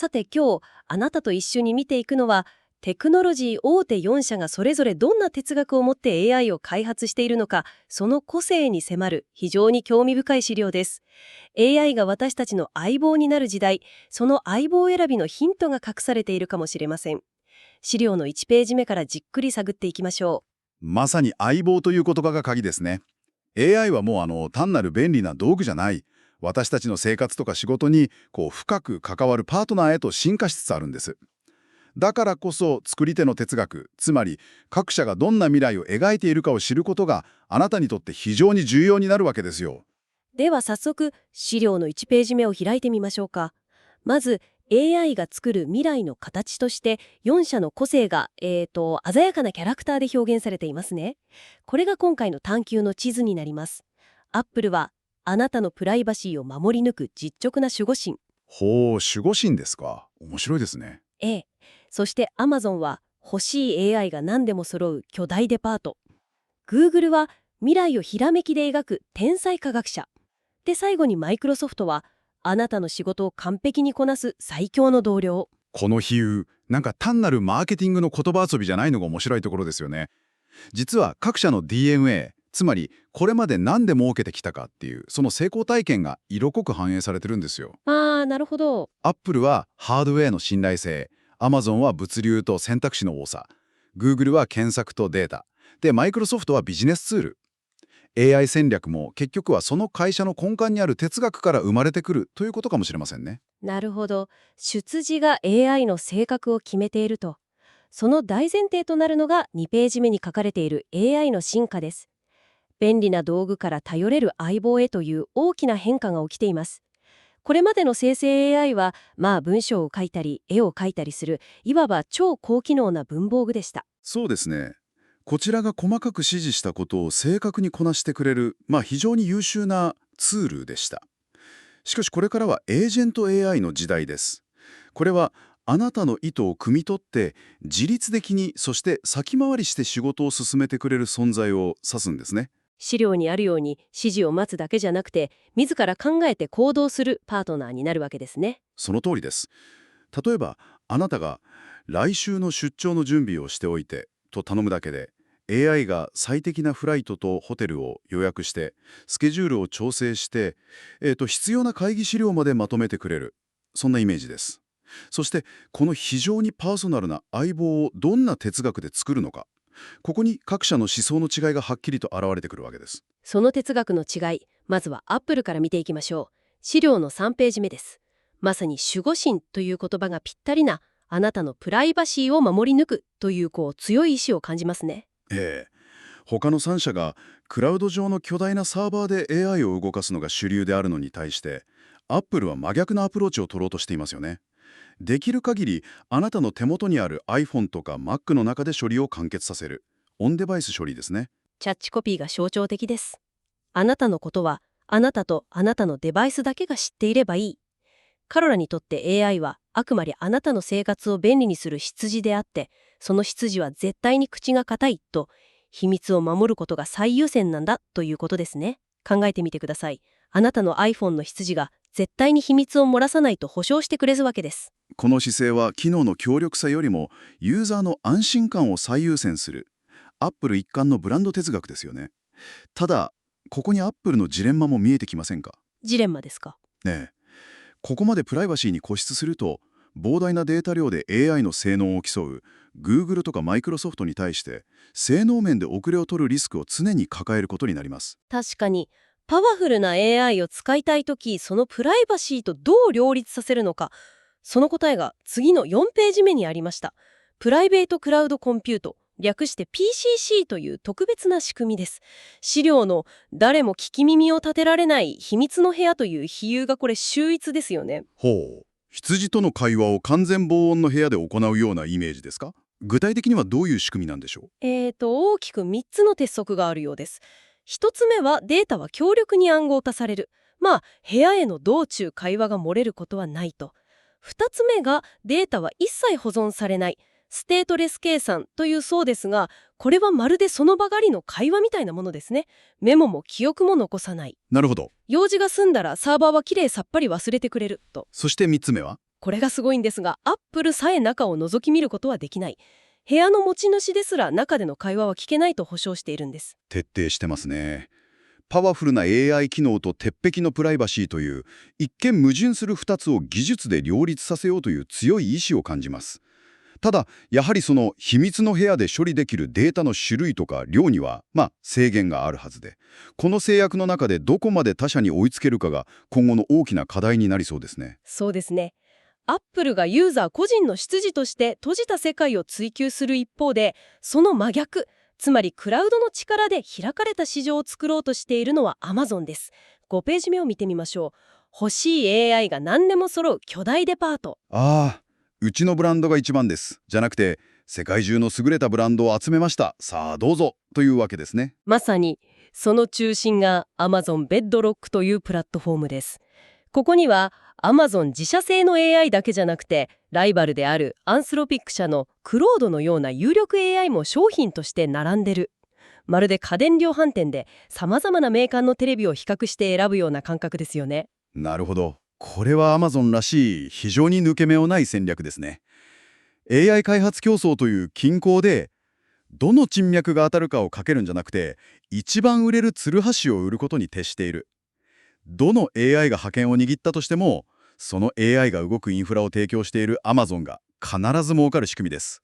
さて今日あなたと一緒に見ていくのは、テクノロジー大手4社がそれぞれどんな哲学を持って AI を開発しているのか、その個性に迫る非常に興味深い資料です。 AI が私たちの相棒になる時代、その相棒選びのヒントが隠されているかもしれません。資料の1ページ目からじっくり探っていきましょまさに相棒という言葉が鍵ですね。AI はもう単なる便利な道具じゃない。私たちの生活とか仕事に深く関わるパートナーへと進化しつつあるんです。だからこそ作り手の哲学、つまり各社がどんな未来を描いているかを知ることがあなたにとって非常に重要になるわけですよ。う。では早速資料の1ページ目を開いてみましょうか。まず AI が作る未来の形として4社の個性が、鮮やかなキャラクターで表現されていますね。これが今回の探求の地図になります。アップルはあなたのプライバシーを守り抜く実直な守護神。ほう、守護神ですか。面白いですね。A。そして Amazon は欲しい AI が何でも揃う巨大デパート。Google は未来をひらめきで描く天才科学者。で、最後にマイクロソフトはあなたの仕事を完璧にこなす最強の同僚。この比喩、なんか単なるマーケティングの言葉遊びじゃないのが面白いところですよね。実は各社の DNA、つまりこれまで何で儲けてきたかっていうその成功体験が色濃く反映されてるんですよ。なるほど。アップルはハードウェアの信頼性、アマゾンは物流と選択肢の多さ、グーグルは検索とデータ、で、マイクロソフトはビジネスツール。AI 戦略も結局はその会社の根幹にある哲学から生まれてくるということかもしれませんね。なるほど。出自が AI の性格を決めていると。その大前提となるのが2ページ目に書かれている AI の進化です。便利な道具から頼れる相棒へという大きな変化が起きています。これまでの生成 AI は、文章を書いたり絵を描いたりする、いわば超高機能な文房具でした。そうですね。こちらが細かく指示したことを正確にこなしてくれる、非常に優秀なツールでした。しかしこれからはエージェント AI の時代です。これはあなたの意図を汲み取って自律的に、そして先回りして仕事を進めてくれる存在を指すんですね。資料にあるように指示を待つだけじゃなくて、自ら考えて行動するパートナーになるわけですね。その通りです。例えばあなたが来週の出張の準備をしておいてと頼むだけで AI が最適なフライトとホテルを予約してスケジュールを調整して、必要な会議資料までまとめてくれる。そんなイメージです。そしてこの非常にパーソナルな相棒をどんな哲学で作るのか、ここに各社の思想の違いがはっきりと現れてくるわけです。その哲学の違い、まずはアップルから見ていきましょう。資料の3ページ目です。まさに守護神という言葉がぴったりな、あなたのプライバシーを守り抜くという強い意志を感じますね。他の3社がクラウド上の巨大なサーバーで AI を動かすのが主流であるのに対して、アップルは真逆なアプローチを取ろうとしていますよね。できる限りあなたの手元にある iPhone とか Mac の中で処理を完結させる。オンデバイス処理ですね。キャッチコピーが象徴的です。あなたのことは、あなたとあなたのデバイスだけが知っていればいい。彼らにとって AI はあくまであなたの生活を便利にする羊であって、その羊は絶対に口が固いと、秘密を守ることが最優先なんだということですね。考えてみてください。あなたの iPhone の羊が絶対に秘密を漏らさないと保証してくれるわけです。この姿勢は機能の強力さよりもユーザーの安心感を最優先するアップル一貫のブランド哲学ですよね。ただ、ここにアップルのジレンマも見えてきませんか？ジレンマですか？ねえ。ここまでプライバシーに固執すると、膨大なデータ量で AI の性能を競う Google とか Microsoft に対して性能面で遅れを取るリスクを常に抱えることになります。確かに、パワフルな AI を使いたいとき、そのプライバシーとどう両立させるのか、その答えが次の4ページ目にありました。プライベートクラウドコンピュート、略して PCC という特別な仕組みです。資料の誰も聞き耳を立てられない秘密の部屋という比喩がこれ秀逸ですよね。ほう。羊との会話を完全防音の部屋で行うようなイメージですか？具体的にはどういう仕組みなんでしょう？大きく3つの鉄則があるようです。1つ目はデータは強力に暗号化される。部屋への道中会話が漏れることはないと。2つ目がデータは一切保存されない。ステートレス計算というそうですが、これはまるでその場がりの会話みたいなものですね。メモも記憶も残さない。なるほど。用事が済んだらサーバーはきれいさっぱり忘れてくれると。そして3つ目はこれがすごいんですが、Apple さえ中を覗き見ることはできない。部屋の持ち主ですら中での会話は聞けないと保証しているんです。徹底してますね。パワフルな AI 機能と鉄壁のプライバシーという一見矛盾する2つを技術で両立させようという強い意志を感じます。ただ、やはりその秘密の部屋で処理できるデータの種類とか量には、制限があるはずで、この制約の中でどこまで他社に追いつけるかが今後の大きな課題になりそうですね。そうですね。Apple がユーザー個人の出自として閉じた世界を追求する一方で、その真逆、つまりクラウドの力で開かれた市場を作ろうとしているのは Amazon です。5ページ目を見てみましょう。欲しい AI が何でも揃う巨大デパート。ああ、うちのブランドが一番です。じゃなくて、世界中の優れたブランドを集めました。さあどうぞというわけですね。まさに、その中心が Amazon Bedrock というプラットフォームです。ここには Amazon 自社製の AI だけじゃなくて、ライバルであるアンスロピック社のクロードのような有力 AI も商品として並んでる。まるで家電量販店で様々なメーカーのテレビを比較して選ぶような感覚ですよね。なるほど。これは Amazon らしい非常に抜け目をない戦略ですね。AI 開発競争という均衡で、どの沈脈が当たるかをかけるんじゃなくて、一番売れるツルハシを売ることに徹している。どの AI が覇権を握ったとしても、その AI が動くインフラを提供している Amazon が必ず儲かる仕組みです。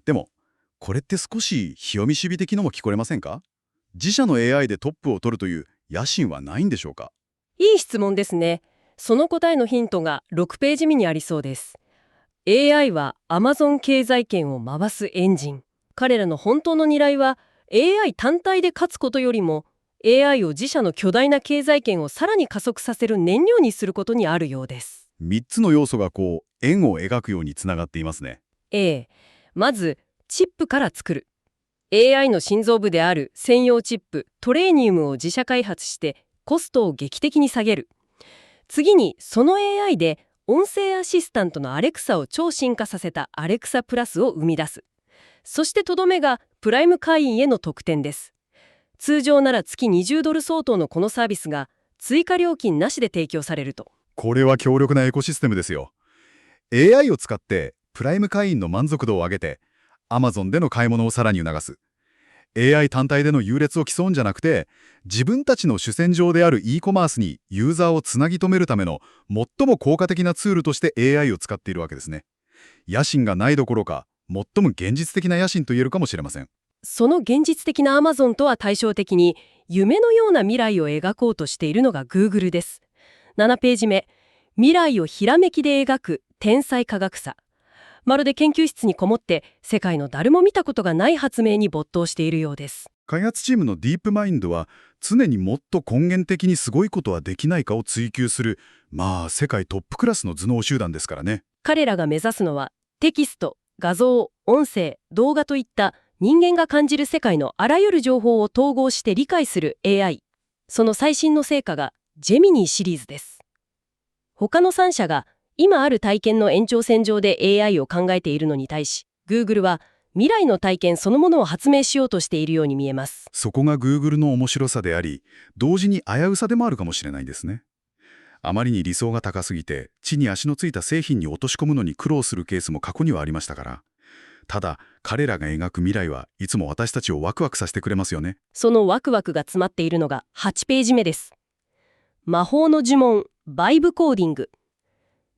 でも、これって少し日読み主義的のも聞こえませんか？自社の AI でトップを取るという野心はないんでしょうか？いい質問ですね。その答えのヒントが6ページ目にありそうです。AI は Amazon 経済圏を回すエンジン。彼らの本当の狙いは AI 単体で勝つことよりも AI を自社の巨大な経済圏をさらに加速させる燃料にすることにあるようです。3つの要素が円を描くようにつながっていますね。まず、チップから作る。AI の心臓部である専用チップ、トレーニウムを自社開発してコストを劇的に下げる。次に、その AI で音声アシスタントのアレクサを超進化させたアレクサプラスを生み出す。そしてとどめがプライム会員への特典です。通常なら月20ドル相当のこのサービスが追加料金なしで提供されると。これは強力なエコシステムですよ。AI を使ってプライム会員の満足度を上げて Amazon での買い物をさらに促す。AI 単体での優劣を競うんじゃなくて、自分たちの主戦場である e コマースにユーザーをつなぎ止めるための最も効果的なツールとして AI を使っているわけですね。野心がないどころか、最も現実的な野心と言えるかもしれません。その現実的な Amazon とは対照的に夢のような未来を描こうとしているのが Google です。7ページ目。未来をひらめきで描く天才科学者。まるで研究室にこもって世界の誰も見たことがない発明に没頭しているようです。開発チームのディープマインドは常にもっと根源的にすごいことはできないかを追求する、世界トップクラスの頭脳集団ですからね。彼らが目指すのはテキスト、画像、音声、動画といった人間が感じる世界のあらゆる情報を統合して理解する AI。その最新の成果がジェミニーシリーズです。他の3社が今ある体験の延長線上で AI を考えているのに対し、Google は未来の体験そのものを発明しようとしているように見えます。そこが Google の面白さであり、同時に危うさでもあるかもしれないですね。あまりに理想が高すぎて、地に足のついた製品に落とし込むのに苦労するケースも過去にはありましたから。ただ、彼らが描く未来はいつも私たちをワクワクさせてくれますよね。そのワクワクが詰まっているのが8ページ目です。魔法の呪文、バイブコーディング。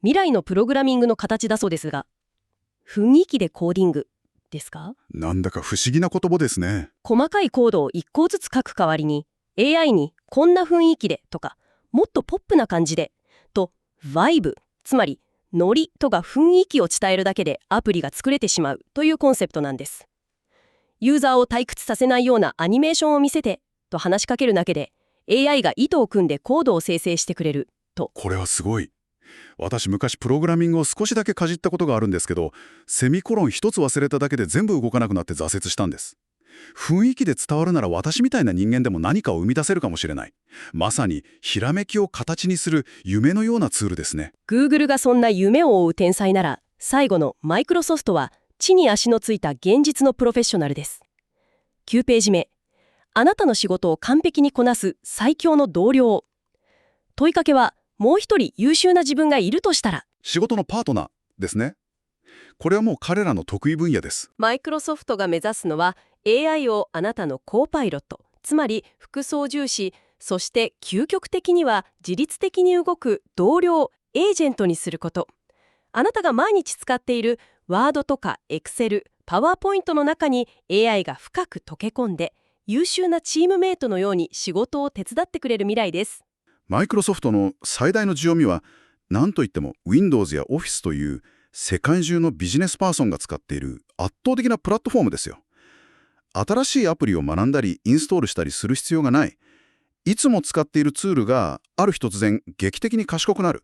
未来のプログラミングの形だそうですが、雰囲気でコーディングですか？なんだか不思議な言葉ですね。細かいコードを1個ずつ書く代わりに AI にこんな雰囲気でとか、もっとポップな感じでとバイブ、つまりノリとか雰囲気を伝えるだけでアプリが作れてしまうというコンセプトなんです。ユーザーを退屈させないようなアニメーションを見せてと話しかけるだけで AI が意図を組んでコードを生成してくれると。これはすごい。私昔プログラミングを少しだけかじったことがあるんですけど、セミコロン一つ忘れただけで全部動かなくなって挫折したんです。雰囲気で伝わるなら私みたいな人間でも何かを生み出せるかもしれない。まさにひらめきを形にする夢のようなツールですね。 Google がそんな夢を追う天才なら、最後のマイクロソフトは地に足のついた現実のプロフェッショナルです。9ページ目。あなたの仕事を完璧にこなす最強の同僚。問いかけはもう一人優秀な自分がいるとしたら、仕事のパートナーですね。これはもう彼らの得意分野です。マイクロソフトが目指すのは AI をあなたのコーパイロット、つまり副操縦士、そして究極的には自律的に動く同僚、エージェントにすること。あなたが毎日使っているワードとかエクセル、パワーポイントの中に AI が深く溶け込んで、優秀なチームメイトのように仕事を手伝ってくれる未来です。マイクロソフトの最大の強みは、何といっても Windows や Office という世界中のビジネスパーソンが使っている圧倒的なプラットフォームですよ。新しいアプリを学んだりインストールしたりする必要がない。いつも使っているツールがある日突然劇的に賢くなる。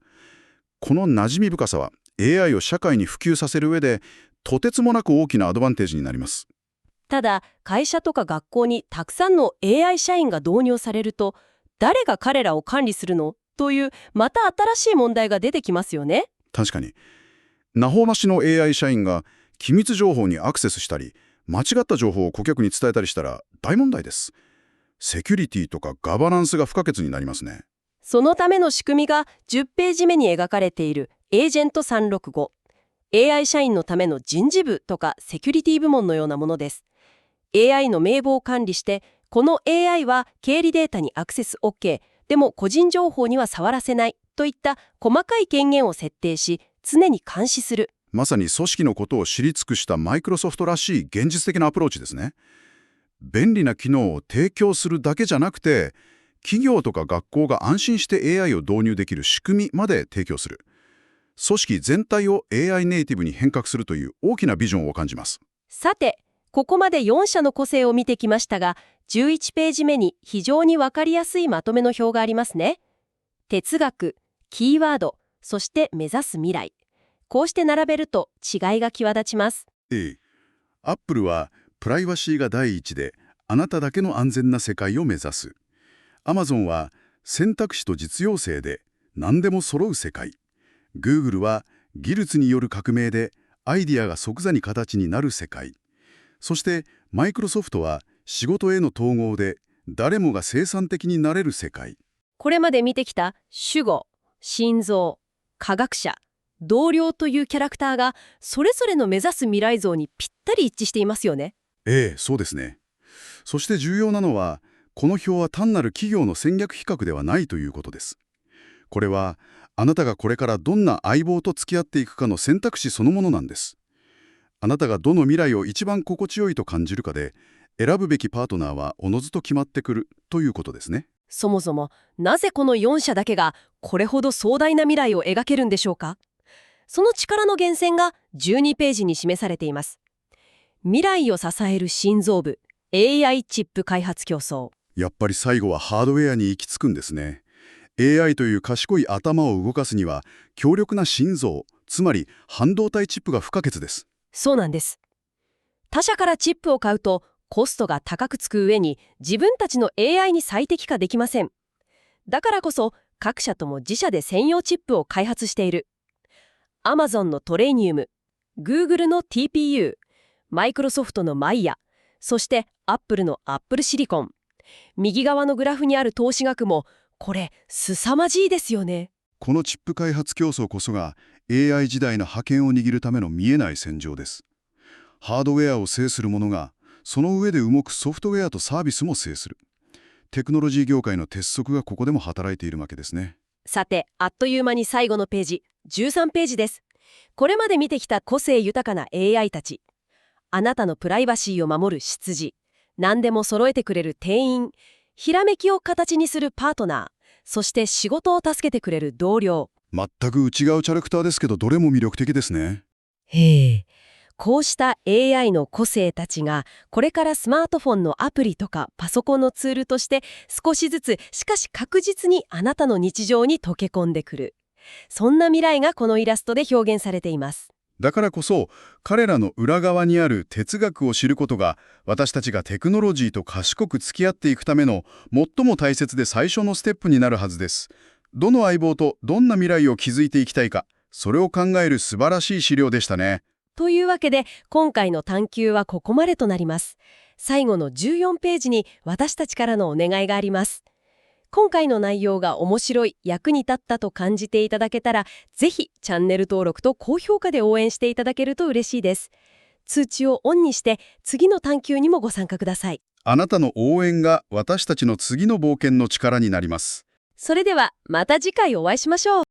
この馴染み深さは AI を社会に普及させる上でとてつもなく大きなアドバンテージになります。ただ、会社とか学校にたくさんの AI 社員が導入されると、誰が彼らを管理するのという、また新しい問題が出てきますよね。確かに。名ほましの AI 社員が機密情報にアクセスしたり、間違った情報を顧客に伝えたりしたら大問題です。セキュリティとかガバナンスが不可欠になりますね。そのための仕組みが10ページ目に描かれているエージェント365。AI 社員のための人事部とかセキュリティ部門のようなものです。AI の名簿を管理して、この AI は経理データにアクセス OK、でも個人情報には触らせないといった細かい権限を設定し、常に監視する。まさに組織のことを知り尽くしたマイクロソフトらしい現実的なアプローチですね。便利な機能を提供するだけじゃなくて、企業とか学校が安心して AI を導入できる仕組みまで提供する。組織全体を AI ネイティブに変革するという大きなビジョンを感じます。さて、ここまで4社の個性を見てきましたが、11ページ目に非常にわかりやすいまとめの表がありますね。哲学、キーワード、そして目指す未来。こうして並べると違いが際立ちます。アップルはプライバシーが第一で、あなただけの安全な世界を目指す。アマゾンは選択肢と実用性で何でも揃う世界。Google は技術による革命でアイディアが即座に形になる世界。そしてマイクロソフトは仕事への統合で誰もが生産的になれる世界。これまで見てきた守護、心臓、科学者、同僚というキャラクターがそれぞれの目指す未来像にぴったり一致していますよね。そうですね。そして重要なのは、この表は単なる企業の戦略比較ではないということです。これはあなたがこれからどんな相棒と付き合っていくかの選択肢そのものなんです。あなたがどの未来を一番心地よいと感じるかで、選ぶべきパートナーはおのずと決まってくるということですね。そもそもなぜこの4社だけがこれほど壮大な未来を描けるんでしょうか。その力の源泉が12ページに示されています。未来を支える心臓部、AI チップ開発競争。やっぱり最後はハードウェアに行き着くんですね。AI という賢い頭を動かすには強力な心臓、つまり半導体チップが不可欠です。そうなんです。他社からチップを買うとコストが高くつく上に自分たちの AI に最適化できません。だからこそ各社とも自社で専用チップを開発している。Amazon のトレイニウム、Google の TPU、マイクロソフトのマイヤ、そして Apple の Apple シリコン。右側のグラフにある投資額もこれ凄まじいですよね。このチップ開発競争こそが AI 時代の覇権を握るための見えない戦場です。ハードウェアを制する者がその上で動くソフトウェアとサービスも制する。テクノロジー業界の鉄則がここでも働いているわけですね。さて、あっという間に最後のページ、13ページです。これまで見てきた個性豊かな AI たち。あなたのプライバシーを守る執事。何でも揃えてくれる店員。ひらめきを形にするパートナー。そして仕事を助けてくれる同僚。全く違うチャラクターですけど、どれも魅力的ですね。へえ。こうした AI の個性たちが、これからスマートフォンのアプリとかパソコンのツールとして、少しずつ、しかし確実にあなたの日常に溶け込んでくる。そんな未来がこのイラストで表現されています。だからこそ、彼らの裏側にある哲学を知ることが、私たちがテクノロジーと賢く付き合っていくための最も大切で最初のステップになるはずです。どの相棒とどんな未来を築いていきたいか、それを考える素晴らしい資料でしたね。というわけで、今回の探究はここまでとなります。最後の14ページに私たちからのお願いがあります。今回の内容が面白い、役に立ったと感じていただけたら、ぜひチャンネル登録と高評価で応援していただけると嬉しいです。通知をオンにして、次の探求にもご参加ください。あなたの応援が私たちの次の冒険の力になります。それでは、また次回お会いしましょう。